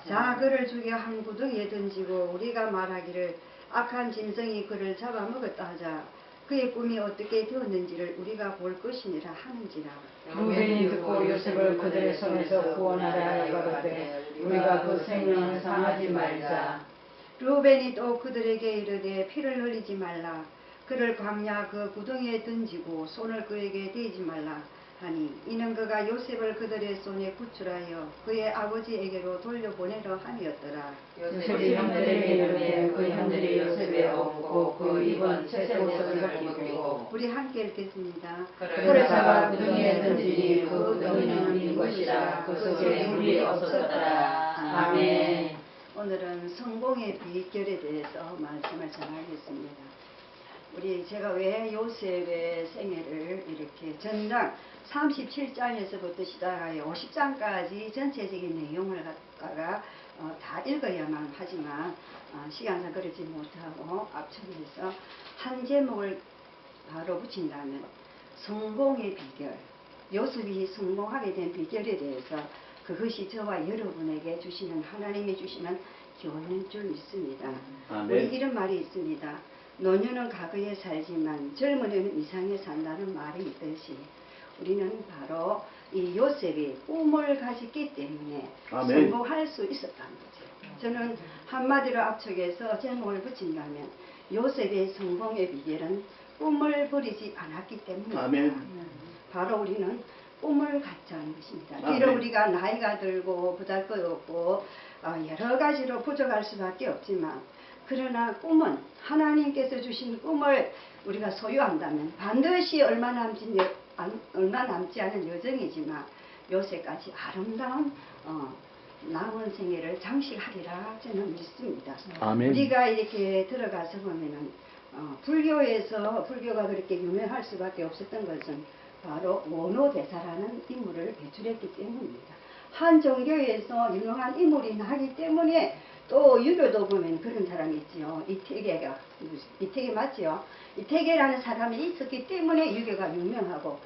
자 그를 죽여 한 구덩이에 던지고 우리가 말하기를 악한 짐승이 그를 잡아먹었다 하자. 그의 꿈이 어떻게 되었는지를 우리가 볼 것이니라 하는지라. 루벤이 듣고 요셉을 그들의 손에서 구원하라 하여 가로되 우리가 그 생명을 상하지 말자. 루벤이 또 그들에게 이르되 피를 흘리지 말라. 그를 광야 그 구덩이에 던지고 손을 그에게 대지 말라 하니 이는 그가 요셉을 그들의 손에 구출하여 그의 아버지에게로 돌려보내려 함이었더라. 요셉이 형들에게 이르되 그 형들이 요셉에 업고 그 입은 채색 옷을 벗기고 우리 함께 읽겠습니다. 그를 잡아 구덩이에 던지니 그 구덩이는 빈 것이라 그 속에 물이 없었더라. 아멘. 오늘은 성공의 비결에 대해서 말씀을 전하겠습니다. 제가 왜 요셉의 생애를 이렇게 전장 37장에서부터 시작하여 50장까지 전체적인 내용을 갖다가 다 읽어야만 하지만 시간상 그러지 못하고 앞쪽에서 한 제목을 바로 붙인다면 성공의 비결, 요셉이 성공하게 된 비결에 대해서 그것이 저와 여러분에게 주시는 하나님이 주시는 교훈인 줄 믿습니다. 우리 이런 말이 있습니다. 노년은 과거에 살지만 젊은이는 이상에 산다는 말이 있듯이 우리는 바로 이 요셉이 꿈을 가졌기 때문에 성공할 수 있었다는 거죠. 저는 한마디로 앞쪽에서 제목을 붙인다면 요셉의 성공의 비결은 꿈을 버리지 않았기 때문입니다. 바로 우리는 꿈을 갖자는 것입니다. 비록 우리가 나이가 들고 보잘것없고 여러 가지로 부족할 수밖에 없지만 그러나 꿈은 하나님께서 주신 꿈을 우리가 소유한다면 반드시 얼마 남지 않은 여정이지만 요새까지 아름다운 남은 생애를 장식하리라 저는 믿습니다. 아멘. 우리가 이렇게 들어가서 보면은 불교가 그렇게 유명할 수밖에 없었던 것은 바로 원오대사라는 인물을 배출했기 때문입니다. 한 종교에서 유명한 인물이 나기 때문에 또 유교도 보면 그런 사람이 있지요. 이태계 맞지요? 이태계라는 사람이 있었기 때문에 유교가 유명하고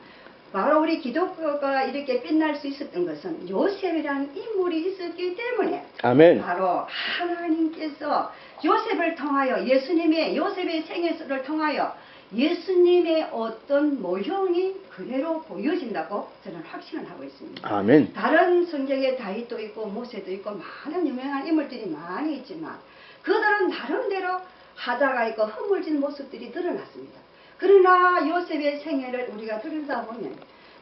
바로 우리 기독교가 이렇게 빛날 수 있었던 것은 요셉이라는 인물이 있었기 때문에 아멘. 바로 하나님께서 요셉을 통하여 요셉의 생애를 통하여 예수님의 어떤 모형이 그대로 보여진다고 저는 확신을 하고 있습니다. 아멘. 다른 성경에 다윗도 있고 모세도 있고 많은 유명한 인물들이 많이 있지만 그들은 나름대로 하다가 있고 허물진 모습들이 드러났습니다. 그러나 요셉의 생애를 우리가 들여다보면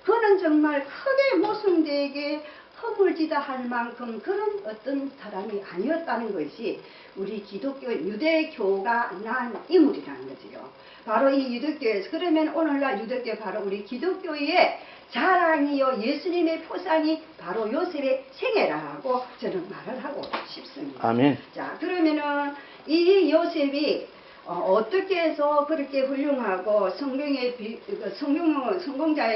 그는 정말 크게 모순되게 허물지다 할 만큼 그런 어떤 사람이 아니었다는 것이 우리 기독교 유대교가 난 인물이라는 거지요. 바로 이 유대교에서 그러면 오늘날 유대교 바로 우리 기독교의 자랑이요 예수님의 표상이 바로 요셉의 생애라고 저는 말을 하고 싶습니다. 아멘. 자 그러면은 이 요셉이 어떻게 해서 그렇게 훌륭하고 성공자의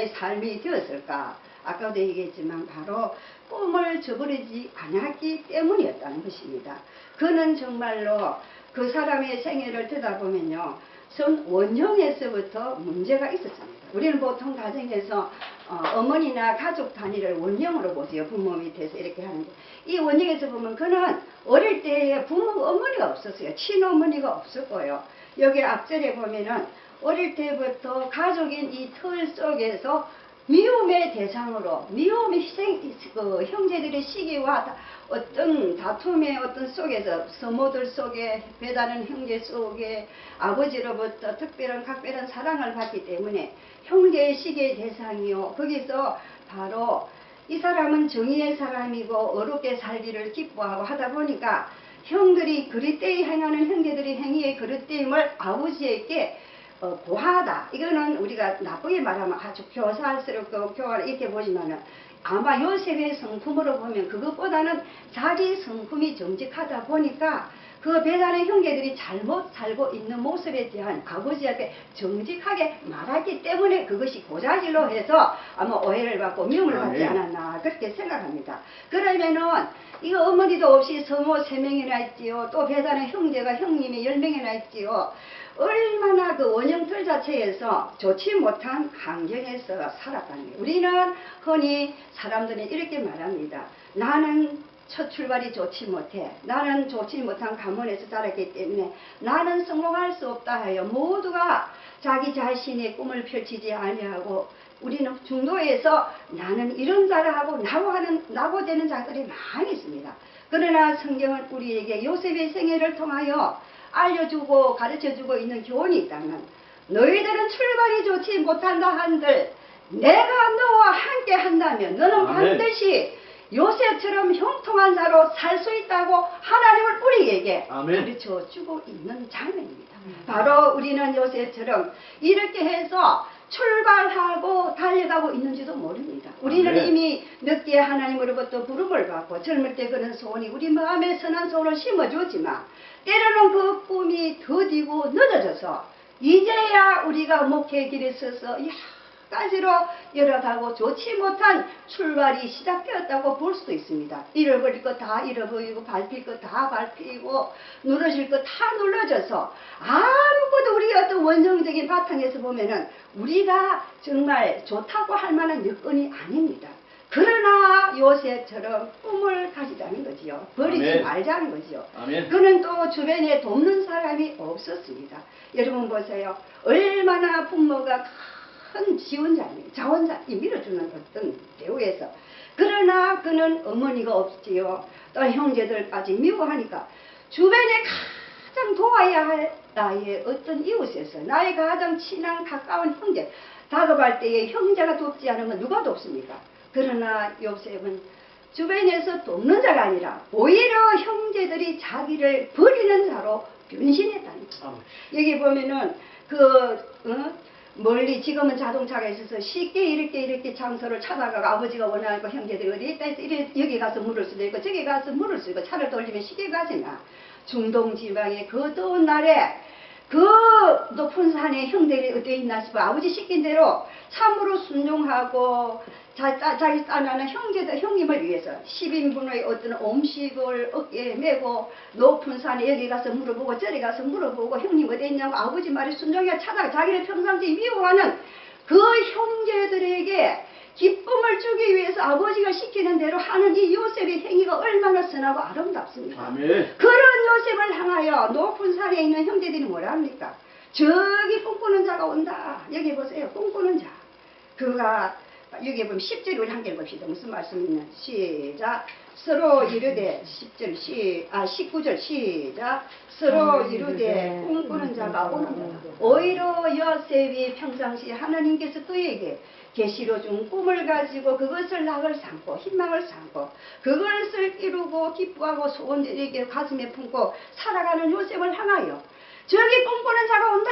삶이 되었을까? 아까도 얘기했지만 바로 꿈을 저버리지 않았기 때문이었다는 것입니다. 그는 정말로 그 사람의 생애를 들여다보면요. 원형에서부터 문제가 있었습니다. 우리는 보통 가정에서 어머니나 가족 단위를 원형으로 보지요. 부모 밑에서 이렇게 하는데 이 원형에서 보면 그는 어릴 때에 어머니가 없었어요. 친어머니가 없었고요. 여기 앞절에 보면은 어릴 때부터 가족인 이 틀 속에서 미움의 대상으로 미움의 형제들의 시기와 어떤 다툼의 어떤 속에서 서모들 속에 배다른 형제 속에 아버지로부터 각별한 사랑을 받기 때문에 형제의 시기의 대상이요. 거기서 바로 이 사람은 정의의 사람이고 어렵게 살기를 기뻐하고 하다 보니까 형들이 그릇되이 행하는 형제들의 행위의 그릇되임을 아버지에게 고하다. 이거는 우리가 나쁘게 말하면 아주 교사스럽고 교활 이렇게 보지만은 아마 요셉의 성품으로 보면 그것보다는 자기 성품이 정직하다 보니까 그 배단의 형제들이 잘못 살고 있는 모습에 대한 아버지한테 정직하게 말하기 때문에 그것이 고자질로 해서 아마 오해를 받고 미움을 받지 않았나 그렇게 생각합니다. 그러면은 이거 어머니도 없이 성모 3명이나 있지요. 또 배단의 형제가 형님이 10명이나 있지요. 얼마나 그 원형틀 자체에서 좋지 못한 환경에서 살았다는 거예요. 우리는 흔히 사람들이 이렇게 말합니다. 나는 첫 출발이 좋지 못해. 나는 좋지 못한 가문에서 자랐기 때문에 나는 성공할 수 없다 하여 모두가 자기 자신의 꿈을 펼치지 아니하고 우리는 중도에서 나는 이런 자를 하고 나고 되는 자들이 많이 있습니다. 그러나 성경은 우리에게 요셉의 생애를 통하여 알려주고 가르쳐주고 있는 교훈이 있다면, 너희들은 출발이 좋지 못한다 한들 내가 너와 함께 한다면 너는 반드시 요셉처럼 형통한 자로 살 수 있다고 하나님을 우리에게 가르쳐 주고 있는 장면입니다. 바로 우리는 요셉처럼 이렇게 해서 출발하고 달려가고 있는지도 모릅니다. 우리는 이미 늦게 하나님으로부터 부름을 받고 젊을 때 그런 소원이 우리 마음에 선한 소원을 심어주지만 때로는 그 꿈이 더디고 늦어져서 이제야 우리가 목회의 길에 서서 가지로 열어가고 좋지 못한 출발이 시작되었다고 볼 수도 있습니다. 잃어버릴 것 다 잃어버리고 밟힐 것 다 밟히고 누러질 것 다 눌러져서 아무것도 우리 어떤 원정적인 바탕에서 보면은 우리가 정말 좋다고 할 만한 여건이 아닙니다. 그러나 요셉처럼 꿈을 가지자는 거지요. 버리지 말자는 거지요. 그는 또 주변에 돕는 사람이 없었습니다. 여러분 보세요. 얼마나 부모가 큰 자원자이 밀어주는 어떤 배우에서, 그러나 그는 어머니가 없지요. 또 형제들까지 미워하니까 주변에 가장 도와야 할 나의 어떤 이웃에서 나의 가장 친한 가까운 형제, 다급할 때에 형제가 돕지 않으면 누가 돕습니까? 그러나 요셉은 주변에서 돕는 자가 아니라 오히려 형제들이 자기를 버리는 자로 변신했다는 거예요. 여기 보면은 멀리 지금은 자동차가 있어서 쉽게 이렇게 장소를 찾아가고 아버지가 원하고 형제들이 어디 있다 해서 여기 가서 물을 수도 있고 저기 가서 물을 수도 있고 차를 돌리면 쉽게 가지만 중동 지방의 그 더운 날에 그 높은 산에 형들이 어디 있나 싶어 아버지 시킨 대로 참으로 순종하고 자기 딸나는 형님을 위해서 10인분의 어떤 음식을 어깨에 메고 높은 산에 여기 가서 물어보고 저리 가서 물어보고 형님 어디 있냐고 아버지 말에 순종해 찾아가 자기를 평상시에 미워하는 그 형제들에게 기쁨을 주기 위해서 아버지가 시키는 대로 하는 이 요셉의 행위가 얼마나 선하고 아름답습니까? 그런 요셉을 향하여 높은 산에 있는 형제들이 뭐라 합니까? 저기 꿈꾸는 자가 온다. 여기 보세요. 꿈꾸는 자. 그가 여기 보면 10절 우리 함께 봅시다. 무슨 말씀이냐. 시작. 서로 이르되 19절 시작. 서로 이르되 꿈꾸는 자가 오는다. 오히려 요셉이 평상시에 하나님께서 그에게 계시로 준 꿈을 가지고 그것을 낙을 삼고 희망을 삼고 그것을 이루고 기뻐하고 소원들에게 가슴에 품고 살아가는 요셉을 향하여 저기 꿈꾸는 자가 온다.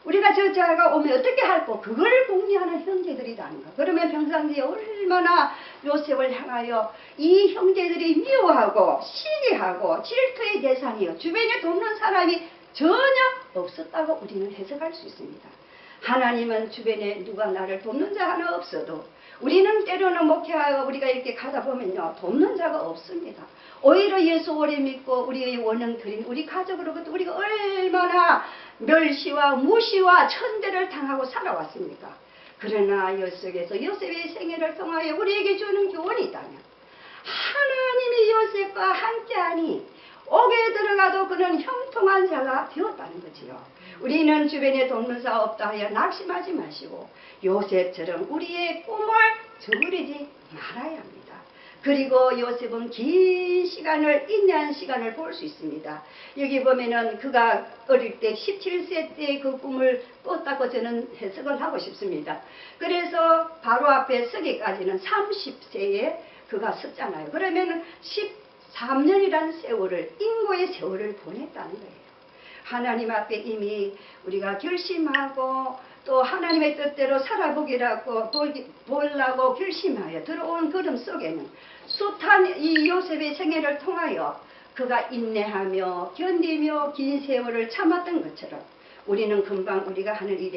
우리가 저 자가 오면 어떻게 할꼬? 그걸 공유하는 형제들이라는 거. 그러면 평상시에 얼마나 요셉을 향하여 이 형제들이 미워하고 시기하고 질투의 대상이요. 주변에 돕는 사람이 전혀 없었다고 우리는 해석할 수 있습니다. 하나님은 주변에 누가 나를 돕는 자 하나 없어도 우리는 때로는 목회하고 우리가 이렇게 가다 보면요. 돕는 자가 없습니다. 오히려 예수 오래 믿고 우리의 원형 드린 우리 가족으로부터 우리가 얼마나 멸시와 무시와 천대를 당하고 살아왔습니까? 그러나 이 속에서 요셉의 생애를 통하여 우리에게 주는 교훈이 있다면 하나님이 요셉과 함께하니 옥에 들어가도 그는 형통한 자가 되었다는 거지요. 우리는 주변에 돕는 자 없다 하여 낙심하지 마시고 요셉처럼 우리의 꿈을 저버리지 말아야 합니다. 그리고 요셉은 긴 시간을 인내한 시간을 볼 수 있습니다. 여기 보면은 그가 어릴 때 17세 때 그 꿈을 꿨다고 저는 해석을 하고 싶습니다. 그래서 바로 앞에 서기까지는 30세에 그가 섰잖아요. 그러면 13년이라는 세월을 인고의 세월을 보냈다는 거예요. 하나님 앞에 이미 우리가 결심하고 또 하나님의 뜻대로 살아보기라고 보려고 결심하여 들어온 걸음 속에는 숱한 이 요셉의 생애를 통하여 그가 인내하며 견디며 긴 세월을 참았던 것처럼 우리는 금방 우리가 하는 일에